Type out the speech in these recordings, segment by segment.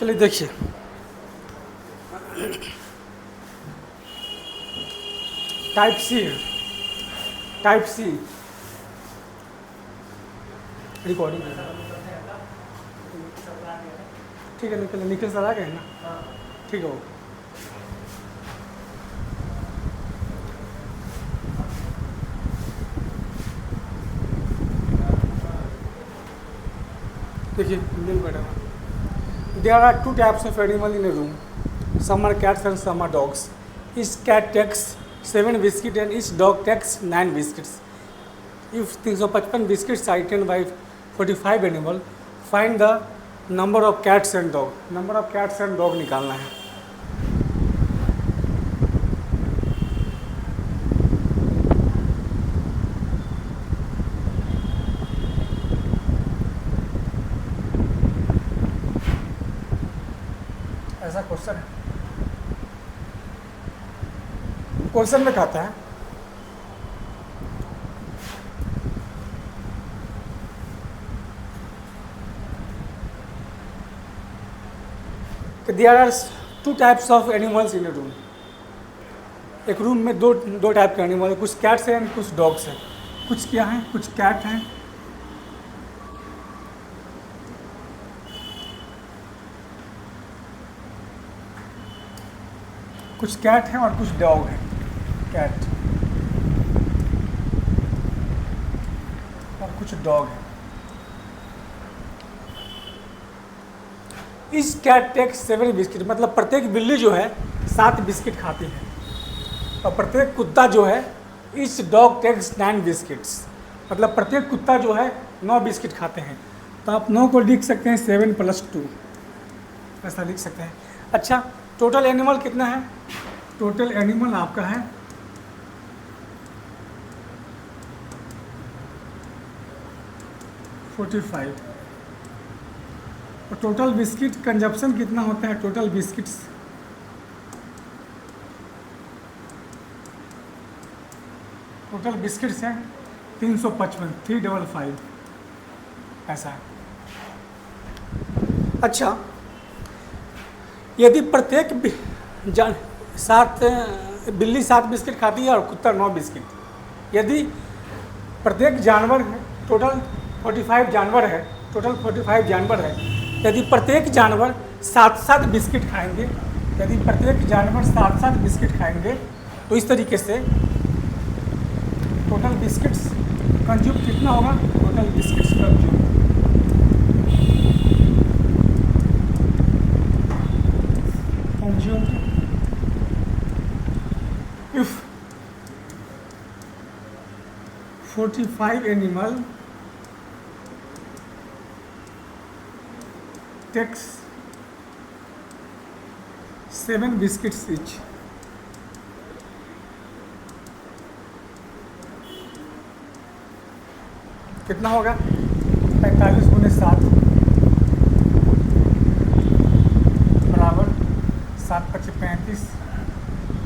चलिए देखिए, टाइप सी है, टाइप सी रिकॉर्डिंग है। ठीक है, निखिल सर आ गए ना? ठीक है। देखिए Indian madam, there are two types of animal in a room. Some are cats and some are dogs. Each cat takes 7 biscuits and each dog takes 9 biscuits. If 355 biscuits are eaten by 45 animal, find the number of cats and dog. Number of cats and dog निकालना है। ऐसा question है, question में कहता है कि there are two types of animals in a room. एक room में दो टाइप के एनिमल है, कुछ कैट्स हैं कुछ डॉग्स हैं। कुछ क्या हैं? कुछ कैट हैं, कुछ कैट हैं और कुछ डॉग हैं। कैट और कुछ डॉग हैं। इस कैट टेक्स 7 बिस्किट, मतलब प्रत्येक बिल्ली जो है 7 बिस्किट खाती है, और प्रत्येक कुत्ता जो है इस डॉग टेक्स 9 बिस्किट्स, मतलब प्रत्येक कुत्ता जो है 9 बिस्किट खाते हैं। तो आप 9 को लिख सकते हैं 7 + 2, ऐसा लिख सकते हैं। अच्छा, टोटल एनिमल कितना है? टोटल एनिमल आपका है 45। और टोटल बिस्किट कंजप्शन कितना होता है? टोटल बिस्किट्स हैं 355, 355 ऐसा है। अच्छा, यदि प्रत्येक बिल्ली 7 बिस्किट खाती है और कुत्ता 9 बिस्किट, यदि प्रत्येक जानवर टोटल 45 जानवर है, यदि प्रत्येक जानवर 7-7 बिस्किट खाएंगे, तो इस तरीके से टोटल बिस्किट्स कंज्यूम कितना होगा? Total biscuits consume if 45 animal takes 7 biscuits each, कितना होगा? 45 × 7 बराबर 7 × 5 = 35,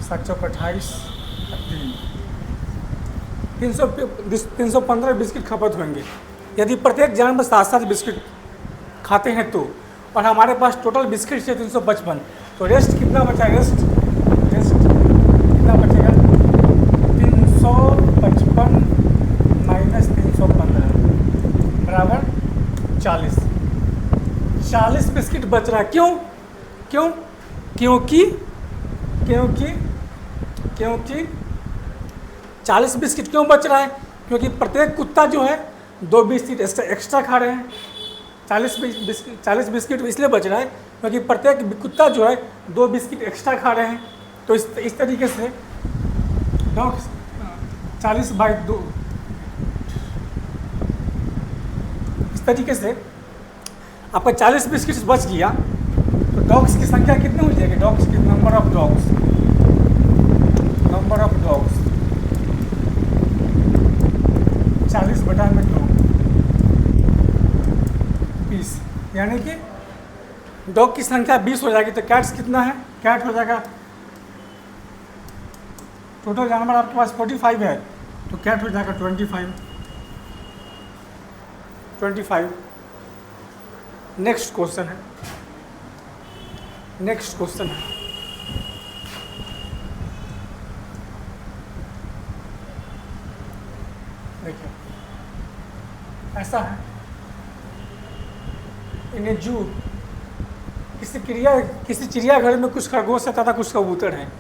7 × 28 315 बिस्किट खपत होंगे। यदि प्रत्येक जानवर 7-7 बिस्किट खाते हैं तो, और हमारे पास टोटल बिस्किट है 355, तो रेस्ट कितना बचा? रेस्ट कितना बचेगा? 355 - 315 बराबर 40। 40 बिस्किट बच रहा है। क्यों? क्योंकि 40 बिस्किट क्यों बच रहा है? क्योंकि प्रत्येक कुत्ता जो है 2 बिस्किट एक्स्ट्रा खा रहे हैं। 40 बिस्किट इसलिए बच रहा है क्योंकि प्रत्येक कुत्ता जो है 2 बिस्किट एक्स्ट्रा खा रहे हैं। तो इस तरीके से डॉग 40/2, इस तरीके से आपका 40 बिस्किट बच गया। तो डॉग्स की संख्या कितनी हो जाएगी? डॉग्स की नंबर ऑफ डॉग्स 40/2 20, यानी कि डॉग की संख्या 20 हो जाएगी। तो कैट्स कितना है? कैट हो जाएगा, टोटल जानवर आपके पास 45 है, तो कैट हो जाएगा 25। नेक्स्ट क्वेश्चन है, नेक्स्ट क्वेश्चन है, देखिए ऐसा है, इन ए जू किसी चिड़ियाघर में कुछ खरगोश है तथा कुछ कबूतर हैं।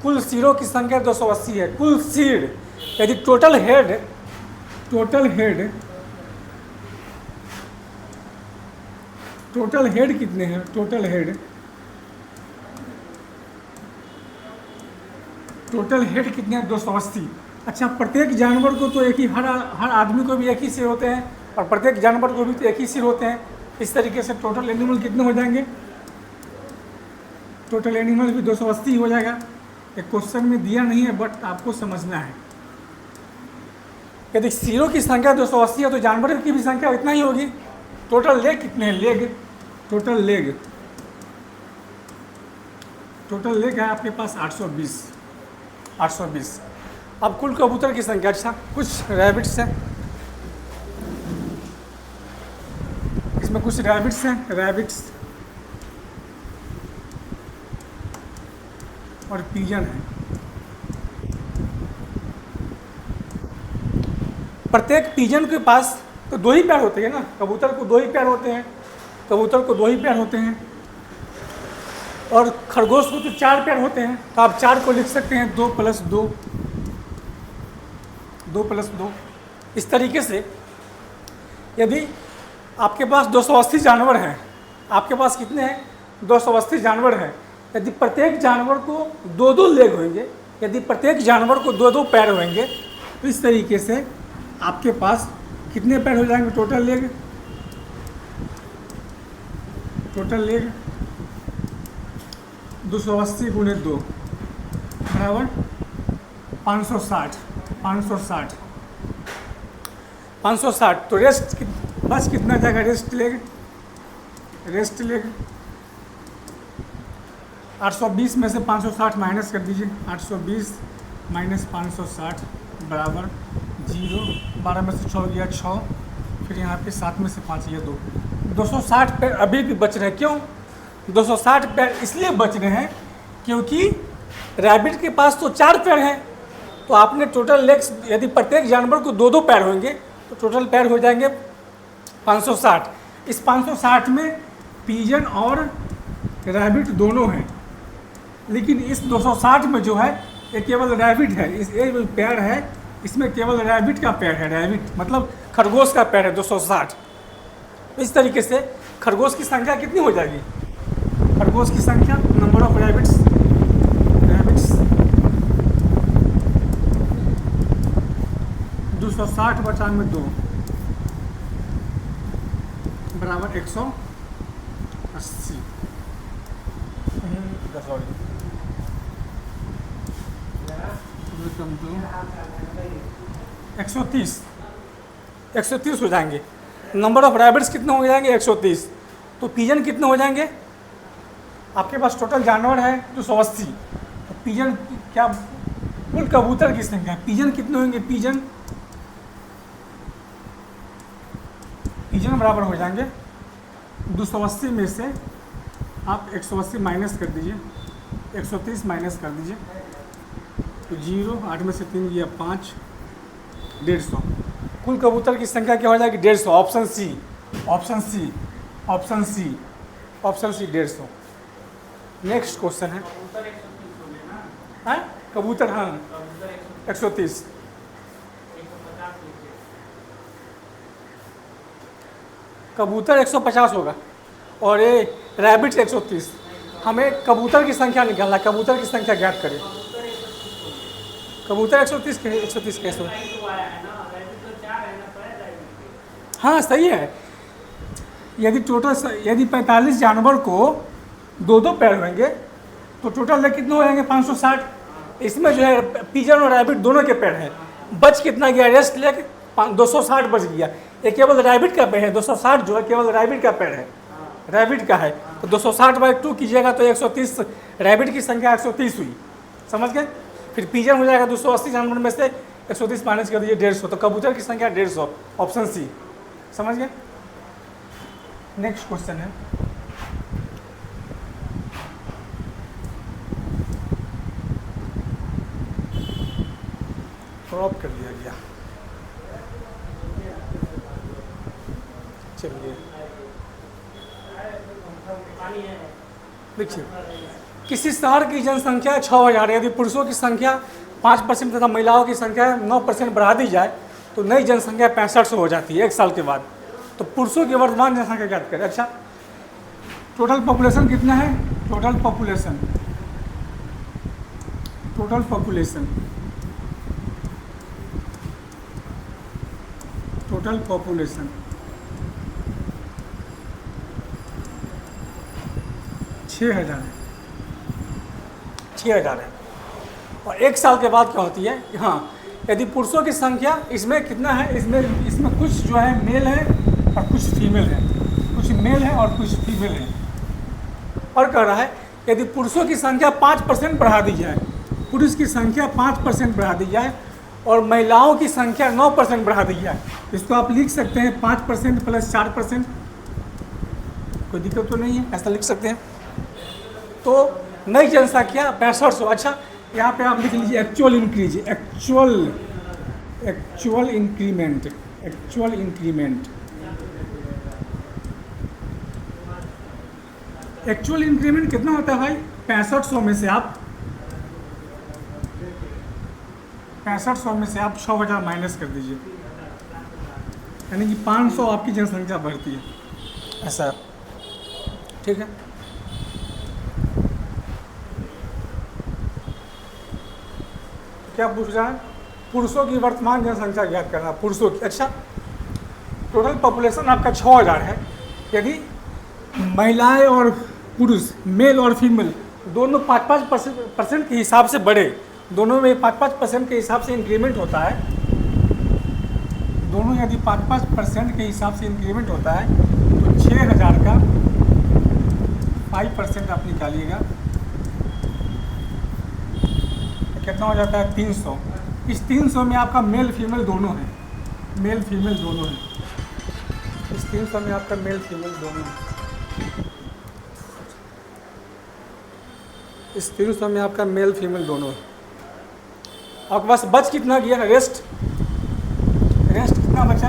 कुल सीरों की संख्या 280 है। कुल सीड यदि टोटल हेड कितने हैं? टोटल हेड कितने हैं? 280। अच्छा, प्रत्येक जानवर को तो एक ही, हर आदमी को भी एक ही सिर होते हैं और प्रत्येक जानवर को भी तो एक ही सिर होते हैं। इस तरीके से टोटल एनिमल कितने हो जाएंगे? टोटल एनिमल भी 280 हो जाएगा। एक क्वेश्चन में दिया नहीं है बट आपको समझना है। यदि सिरों की संख्या 280 है तो जानवरों की भी संख्या इतना ही होगी। टोटल लेग कितने हैं? टोटल लेग है आपके पास 820। अब कुल कबूतर की संख्या, अच्छा कुछ रैबिट्स हैं, इसमें कुछ रैबिट्स हैं, रैबिट्स और पिजन है। प्रत्येक पिजन के पास तो 2 ही पैर होते हैं ना, कबूतर को 2 ही पैर होते हैं, और खरगोश को तो 4 पैर होते हैं। तो आप 4 को लिख सकते हैं 2 + 2। इस तरीके से यदि आपके पास 280 जानवर हैं, आपके पास कितने हैं? 280 जानवर हैं। यदि प्रत्येक जानवर को 2 लेग होंगे, यदि प्रत्येक जानवर को 2 पैर होंगे, तो इस तरीके से आपके पास कितने पैर हो जाएंगे? टोटल लेग 280 × 2 बराबर 560। तो रेस्ट बस कितना जाएगा? रेस्ट लेग 820 में से 560 माइनस कर दीजिए। 820 - 560 बराबर 0। 12 में से 6 गया 6, फिर यहाँ पे 7 में से 5 गया 2। 260 पैर अभी भी बच रहे हैं। क्यों 260 पैर? इसलिए बच रहे हैं क्योंकि रैबिट के पास तो 4 पैर हैं। तो आपने टोटल लेग्स, यदि प्रत्येक जानवर को 2 पैर होंगे तो टोटल पैर हो जाएंगे 560। इस 560 में पिजन और रैबिट दोनों हैं, लेकिन इस 260 में जो है ये केवल रैबिट है। इस एक पैर है, इसमें केवल रैबिट का पैर है। रैबिट मतलब खरगोश का पैर है 260। इस तरीके से खरगोश की संख्या कितनी हो जाएगी? खरगोश की संख्या, नंबर ऑफ रैबिट्स 260 / 2 बराबर 180। 130 हो जाएंगे। नंबर ऑफ रैबिट्स कितने हो जाएंगे? 130। तो पिजन कितने हो जाएंगे? आपके पास टोटल जानवर है 280, तो पिजन क्या? कुल कबूतर की संख्या, पिजन कितने होंगे? पिजन बराबर हो जाएंगे 280 में से आप 180 माइनस कर दीजिए, 130 माइनस कर दीजिए तो 0। 8 में से 3 गया 5, 150। कुल कबूतर की संख्या क्या हो जाएगी? 150। ऑप्शन सी 150। नेक्स्ट क्वेश्चन है, कबूतर, हाँ 130। कबूतर 150 होगा और ये रैबिट 130। हमें कबूतर की संख्या निकालना, कबूतर की संख्या ज्ञात करें। कबूतर 130 कैसे हो? हाँ सही है। यदि 45 जानवर को 2 पैर होंगे तो टोटल लेग कितने हो जाएंगे? 560। इसमें जो है पिजन और रैबिट दोनों के पैर हैं। बच कितना गया? रेस्ट लेग 260 बच गया। ये केवल रैबिट का पैर है। 260 जो है केवल रैबिट का पैर है, रैबिट का है। तो 260/2 कीजिएगा तो 130, रैबिट की संख्या 130 हुई। समझ गए? फिर पिजन हो जाएगा 280 जानवर में से 130 माइनस कर दीजिए 150। तो कबूतर की संख्या 150। Option C. समझ गए? नेक्स्ट क्वेश्चन है, ड्रॉप कर दिया गया। चलिए देखिए, किसी शहर की जनसंख्या 6,000 है, यदि पुरुषों की संख्या 5% तथा महिलाओं की संख्या 9% बढ़ा दी जाए तो नई जनसंख्या 6500 हो जाती है 1 साल के बाद। तो पुरुषों की वर्तमान जनसंख्या ज्ञात करें। अच्छा, टोटल पॉपुलेशन कितना है? टोटल पॉपुलेशन 6,000 है। 6,000 है। और 1 साल के बाद क्या होती है कि हाँ, यदि पुरुषों की संख्या इसमें कितना है, इसमें कुछ जो है मेल है और कुछ फीमेल है, कुछ मेल है और कुछ फीमेल है। और कह रहा है यदि पुरुषों की संख्या 5% बढ़ा दी जाए, पुरुष की संख्या 5% बढ़ा दी जाए और महिलाओं की संख्या 9% बढ़ा दी जाए, इसको आप लिख सकते हैं 5% प्लस 4%। कोई दिक्कत तो नहीं है, ऐसा लिख सकते हैं। तो नई जनसंख्या 6500। अच्छा, यहाँ पे आप लिख लीजिए actual increase, actual increment. Actual increment कितना होता है भाई? 6500 में से आप 6,000 माइनस कर दीजिए, यानी कि 500 आपकी जनसंख्या बढ़ती है, ऐसा। ठीक है, क्या पूछ रहा है? पुरुषों की वर्तमान जनसंख्या ज्ञात करना, पुरुषों की। अच्छा, टोटल पॉपुलेशन आपका 6,000 है। यदि महिलाएं और पुरुष, मेल और फीमेल दोनों 5-5% के हिसाब से बढ़े, दोनों में 5-5% के हिसाब से इंक्रीमेंट होता है, दोनों यदि 5-5% के हिसाब से इंक्रीमेंट होता है तो 6,000 का 5% आप निकालिएगा, कितना हो जाता है? 300। इस 300 में आपका मेल फीमेल दोनों है, मेल फीमेल दोनों है। इस 300 में आपका मेल फीमेल दोनों है। इस 300 में आपका मेल फीमेल दोनों है। आपके पास बच कितना गया? रेस्ट कितना बचा?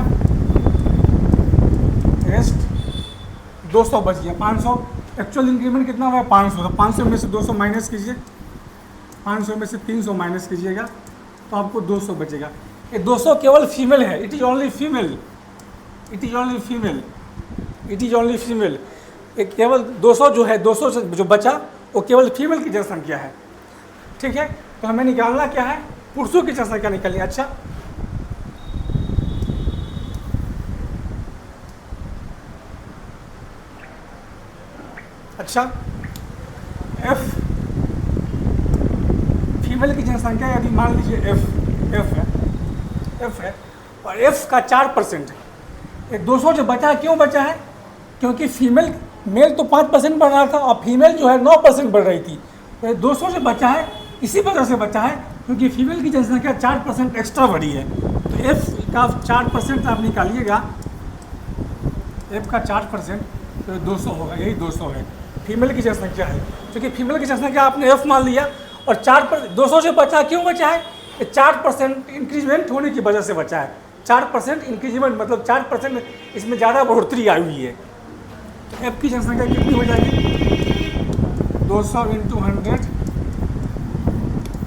रेस्ट 200 बच गया। 500 एक्चुअल इंक्रीमेंट कितना हुआ? 500। तो 500 में से 200 माइनस कीजिए, 500 में से 300 माइनस कीजिएगा तो आपको 200 बचेगा। ये 200 केवल फीमेल है, इट इज ओनली फीमेल। ये केवल 200 जो है, 200 से जो बचा वो केवल फीमेल की जनसंख्या है। ठीक है, तो हमें निकालना क्या है? पुरुषों की जनसंख्या निकालनी। अच्छा, एफ फीमेल की जनसंख्या यदि मान लीजिए एफ है और एफ का 4%, ये 200 जो बचा है, क्यों बचा है? क्योंकि मेल तो 5% बढ़ रहा था और फीमेल जो है 9% बढ़ रही थी। तो 200 जो बचा है इसी वजह से बचा है क्योंकि फीमेल की जनसंख्या 4% एक्स्ट्रा बढ़ी है। तो एफ का 4% आप निकालिएगा, एफ का 4% तो 200 होगा, यही 200 है, फीमेल की जनसंख्या है। क्योंकि फीमेल की जनसंख्या आपने एफ मान लिया और 200 से बचा, क्यों बचा है? 4% इंक्रीजमेंट होने की वजह से बचा है। 4% इंक्रीजमेंट मतलब 4% इसमें ज़्यादा बढ़ोतरी आई हुई है। तो एफ की जनसंख्या कितनी हो जाएगी? 200 ×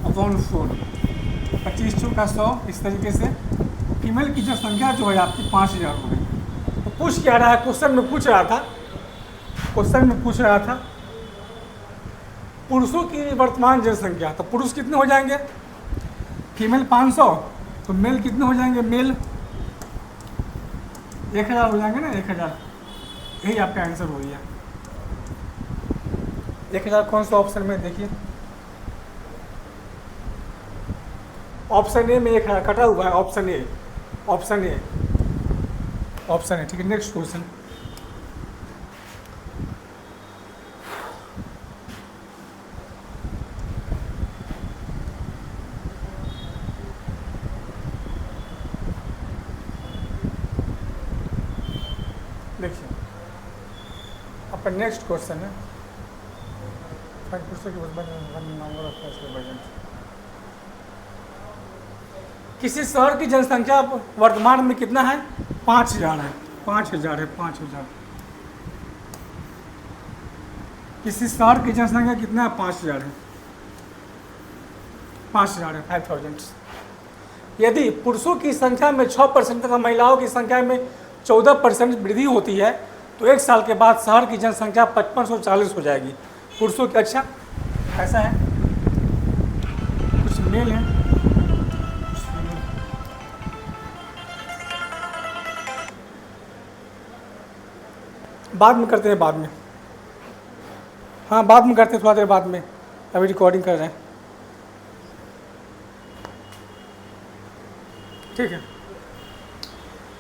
100/4, 25 चौका 100। इस तरीके से फीमेल की जनसंख्या जो है आपकी 5,000 हो गई। तो पूछ क्या रहा है? क्वेश्चन में पूछ रहा था पुरुषों की वर्तमान जनसंख्या। तो पुरुष कितने हो जाएंगे? फीमेल 500, तो मेल कितने हो जाएंगे? मेल 1,000 हो जाएंगे ना, 1,000। यही आपका आंसर हो गया। 1,000 कौन सा ऑप्शन में? देखिए ऑप्शन ए में 1,000 कटा हुआ है, ऑप्शन ए। ठीक है, नेक्स्ट क्वेश्चन। देखिए आपका नेक्स्ट क्वेश्चन है फाइंड पुरुषों की नंबर ऑफ प्रेजेंट। किसी शहर की जनसंख्या वर्तमान में कितना है? 5000 है। 5000 है। 5000। किसी शहर की जनसंख्या कितना है? 5000 है। 5000 है। 5000। यदि पुरुषों की संख्या में 6% तथा महिलाओं की संख्या में 14% वृद्धि होती है तो एक साल के बाद शहर की जनसंख्या 5540 हो जाएगी। पुरुषों की, अच्छा ऐसा है, कुछ मेल है, कुछ फीमेल। बाद में करते हैं, बाद में, हाँ बाद में करते हैं, थोड़ा देर बाद में, अभी रिकॉर्डिंग कर रहे हैं। ठीक है।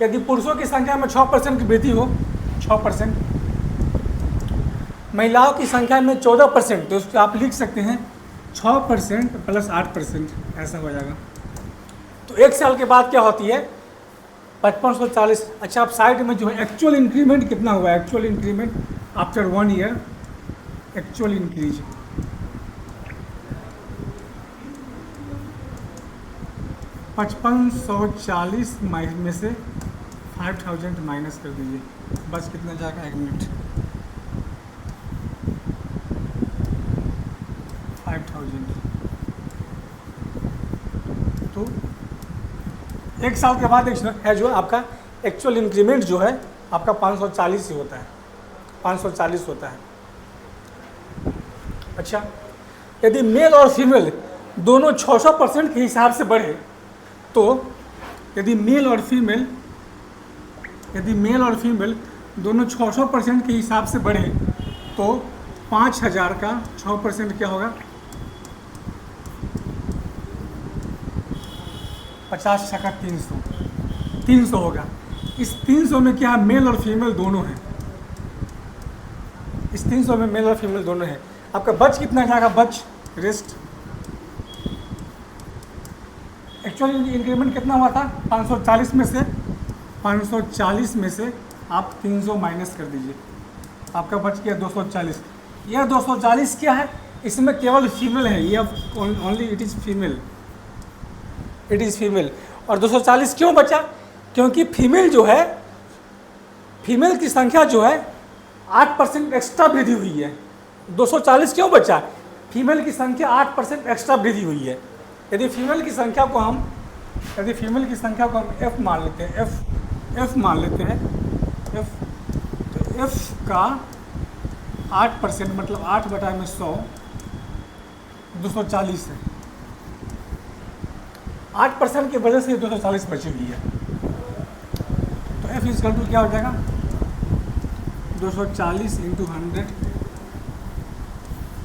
यदि पुरुषों की संख्या में 6% की वृद्धि हो, 6%, महिलाओं की संख्या में 14%, तो उसको आप लिख सकते हैं 6% प्लस 8%, ऐसा हो जाएगा। तो एक साल के बाद क्या होती है? 5540। अच्छा, आप साइड में जो है एक्चुअल इंक्रीमेंट कितना हुआ है? Actual increment after 1 year, actual increase 5540 में से 5000 माइनस कर दीजिए, बस कितना जाएगा? 1 मिनट। 5000, तो एक साल के बाद है जो आपका एक्चुअल इंक्रीमेंट जो है आपका 540 ही होता है, 540 होता है। अच्छा, यदि मेल और फीमेल दोनों 600% के हिसाब से बढ़े तो यदि मेल और फीमेल दोनों 600% के हिसाब से बढ़े तो 5000 का 6% क्या होगा? 50 छक्का 300, 300 होगा। इस 300 में क्या है? मेल और फीमेल दोनों हैं। इस 300 में मेल और फीमेल दोनों हैं। आपका बच कितना जाएगा? बच रेस्ट एक्चुअल इंक्रीमेंट कितना हुआ था? 540 में से आप 300 माइनस कर दीजिए, आपका बच गया 240। यह 240 क्या है? इसमें केवल फीमेल है, ये only it is female, it is female. और 240 क्यों बचा? क्योंकि फीमेल जो है, फीमेल की संख्या जो है 8% एक्स्ट्रा वृद्धि हुई है। 240 क्यों बचा? फीमेल की संख्या 8% एक्स्ट्रा वृद्धि हुई है। यदि फीमेल की संख्या को हम f मान लेते हैं, f मान लेते हैं, तो f का 8% मतलब 8/100 240 है। 8% की वजह से 240 बची हुई है। तो f इज टू क्या हो जाएगा? 240 इंटू 100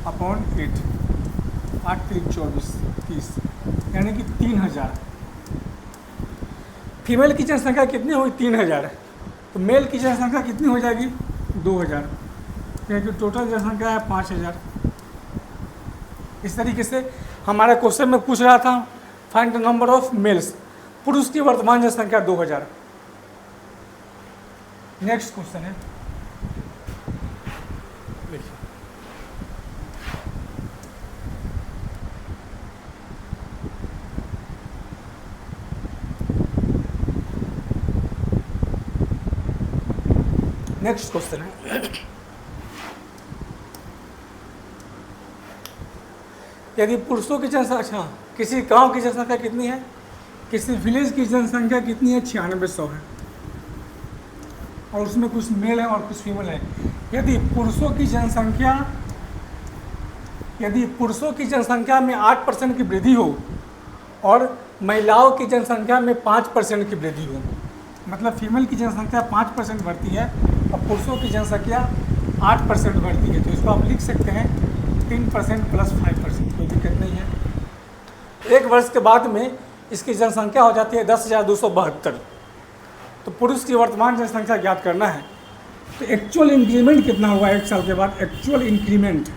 अपॉन 8, 8 3 24 30, यानी कि 3000। फीमेल की जनसंख्या कितनी हुई? 3000। तो मेल की जनसंख्या कितनी हो जाएगी? 2000, क्योंकि टोटल जनसंख्या है 5000। इस तरीके से हमारे क्वेश्चन में पूछ रहा था find the number of males, पुरुष की वर्तमान जनसंख्या 2000। नेक्स्ट क्वेश्चन है, नेक्स्ट क्वेश्चन है यदि पुरुषों की जनसंख्या, किसी गांव की जनसंख्या कितनी है? किसी विलेज की जनसंख्या कितनी है? 9600 है, और उसमें कुछ मेल है और कुछ फीमेल है। यदि पुरुषों की जनसंख्या में 8% की वृद्धि हो और महिलाओं की जनसंख्या में 5% की वृद्धि हो, मतलब फीमेल की जनसंख्या 5% बढ़ती है और पुरुषों की जनसंख्या 8% बढ़ती है, तो इसको आप लिख सकते हैं 3% प्लस 5%, कोई दिक्कत नहीं है। एक वर्ष के बाद में इसकी जनसंख्या हो जाती है 10,272। तो पुरुष की वर्तमान जनसंख्या ज्ञात करना है। तो एक्चुअल इंक्रीमेंट कितना हुआ एक साल के बाद? एक्चुअल इंक्रीमेंट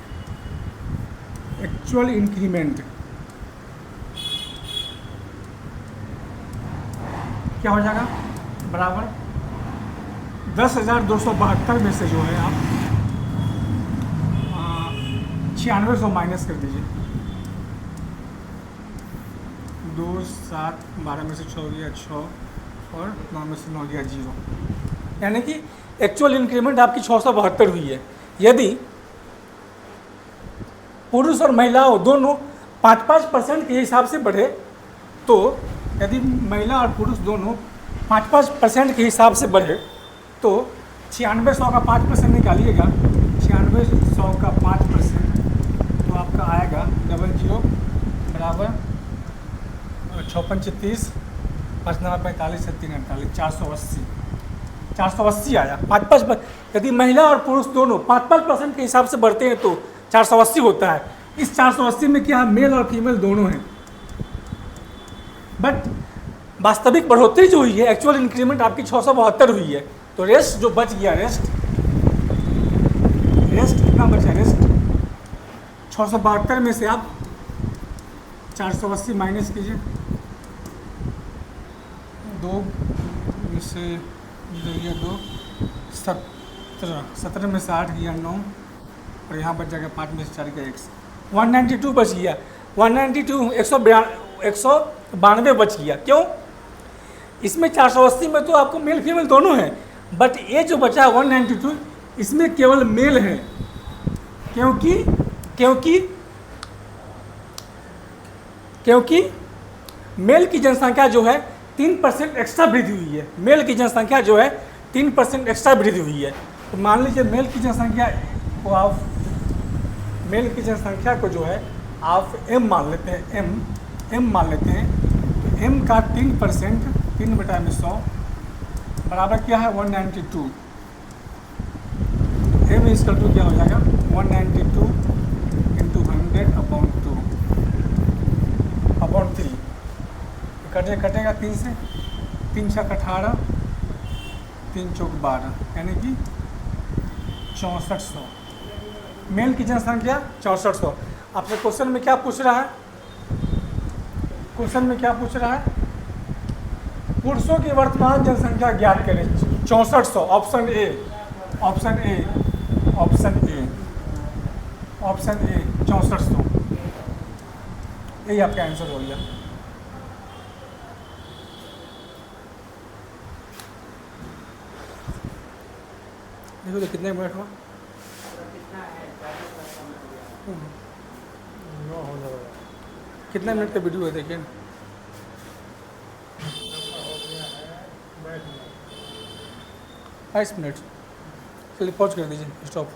क्या हो जाएगा? बराबर 10,272 में से जो है आप 9600 माइनस कर दीजिए, 2 7 12 में से 6 गया 6 और 9 में से 9 गया 0, यानी कि एक्चुअल इंक्रीमेंट आपकी 672 हुई है। यदि पुरुष और महिलाओं दोनों 5-5% के हिसाब से बढ़े, तो यदि महिला और पुरुष दोनों 5-5% के हिसाब से बढ़े तो 9600 का 5% निकालिएगा, 9600 का 5% तो आपका आएगा 00 बराबर 56-30 5-9-45 3-48 480 आया। 5-5 यदि महिला और पुरुष दोनों 5-5% के हिसाब से बढ़ते हैं तो 480 होता है। इस 480 में क्या मेल और फीमेल दोनों हैं, बट वास्तविक बढ़ोतरी जो हुई है, एक्चुअल इंक्रीमेंट आपकी 672 हुई है। तो रेस्ट जो बच गया, रेस्ट कितना बचा, रेस्ट 672 में से आप 480 माइनस कीजिए, 2 में से 2 17 में से 8 गया 9 और यहाँ बच जाएगा 5 में से 4 गया 192 बच गया। 192 192 बच गया। क्यों? इसमें 480 में तो आपको मेल फीमेल दोनों हैं, बट ये जो बचा है 192 इसमें केवल मेल है, क्योंकि मेल की जनसंख्या जो है 3% एक्स्ट्रा वृद्धि हुई है। मेल की जनसंख्या जो है 3% एक्स्ट्रा वृद्धि हुई है। तो मान लीजिए मेल की जनसंख्या को जो है आप m मान लेते हैं, m मान लेते हैं। तो m का 3% 3/100 बराबर क्या है 192। m इसका टू क्या हो जाएगा 192 इंटू 100/2/3 कटेगा 3 से, 3 छक 18 3 चौक 12 यानी कि 6400। मेल की जनसंख्या 6400। आपसे क्वेश्चन में क्या पूछ रहा है, पुरुषों की वर्तमान जनसंख्या ज्ञात करें 6400। ऑप्शन ए 6400, यही आपका आंसर हो गया। देखो तो कितने मिनट हुआ, कितने मिनट का वीडियो है देखिए। 22 मिनट, चलिए पॉज कर दीजिए, स्टॉप।